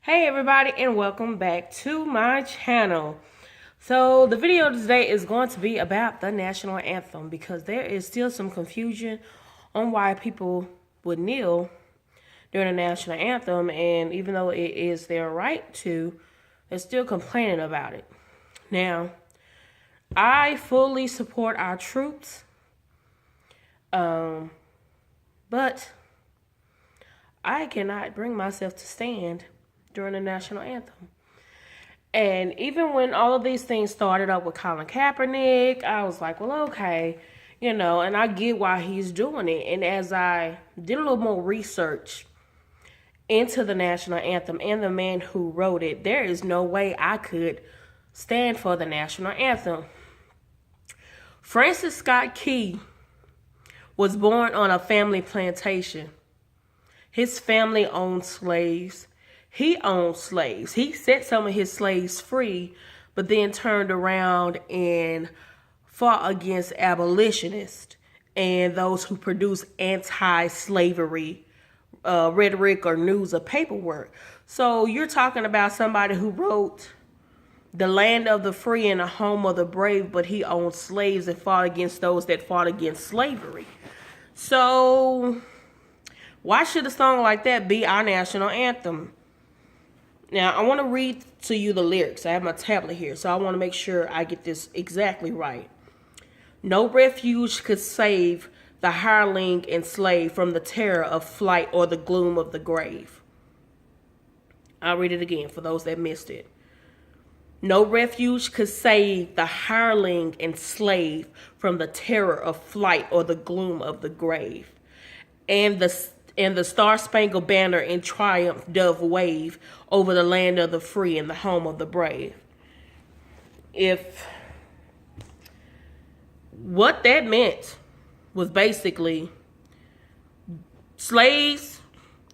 Hey everybody, and welcome back to my channel. So the video today is going to be about the national anthem because there is still some confusion on why people would kneel during the national anthem, and even though it is their right to, they're still complaining about it. Now, I fully support our troops, but I cannot bring myself to stand during the national anthem. And even when all of these things started up with Colin Kaepernick, I was like, well, okay, and I get why he's doing it. And as I did a little more research into the national anthem and the man who wrote it, there is no way I could stand for the national anthem. Francis Scott Key was born on a family plantation. His family owned slaves. He owned slaves. He set some of his slaves free, but then turned around and fought against abolitionists and those who produce anti-slavery rhetoric or news or paperwork. So you're talking about somebody who wrote the land of the free and the home of the brave, but he owned slaves and fought against those that fought against slavery. So why should a song like that be our national anthem? Now, I want to read to you the lyrics. I have my tablet here, so I want to make sure I get this exactly right. No refuge could save the hireling and slave from the terror of flight or the gloom of the grave. I'll read it again for those that missed it. No refuge could save the hireling and slave from the terror of flight or the gloom of the grave. And the star-spangled banner in triumph doth wave over the land of the free and the home of the brave. If what that meant was basically slaves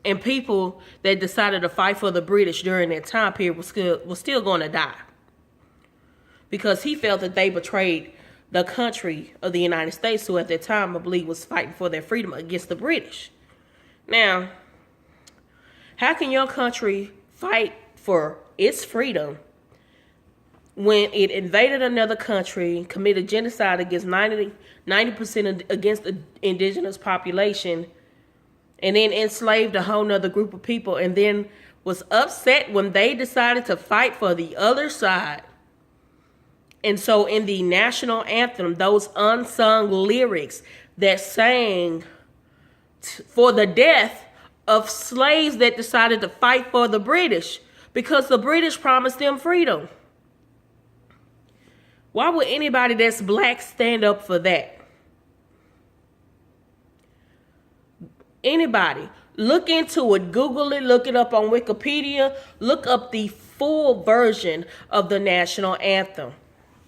and people that decided to fight for the British during that time period was still going to die, because he felt that they betrayed the country of the United States, who at that time I believe was fighting for their freedom against the British. Now, how can your country fight for its freedom when it invaded another country, committed genocide against 90% against the indigenous population, and then enslaved a whole nother group of people, and then was upset when they decided to fight for the other side? And so in the national anthem, those unsung lyrics that sang for the death of slaves that decided to fight for the British because the British promised them freedom. Why would anybody that's black stand up for that? Anybody. Look into it. Google it. Look it up on Wikipedia. Look up the full version of the national anthem.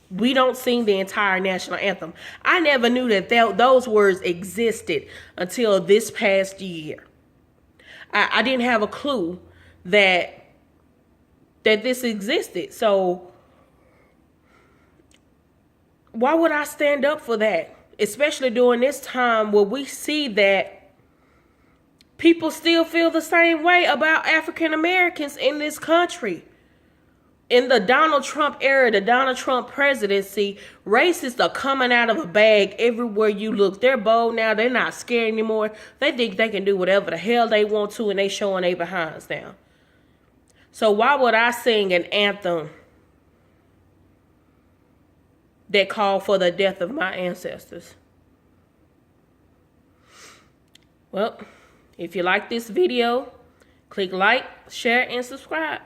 We don't sing the entire national anthem. I never knew that those words existed until this past year. I didn't have a clue that this existed. So why would I stand up for that? Especially during this time where we see that people still feel the same way about African Americans in this country. In the Donald Trump era, the Donald Trump presidency, racists are coming out of a bag everywhere you look. They're bold now. They're not scared anymore. They think they can do whatever the hell they want to, and they showing their behinds now. So why would I sing an anthem that called for the death of my ancestors? Well, if you like this video, click like, share, and subscribe.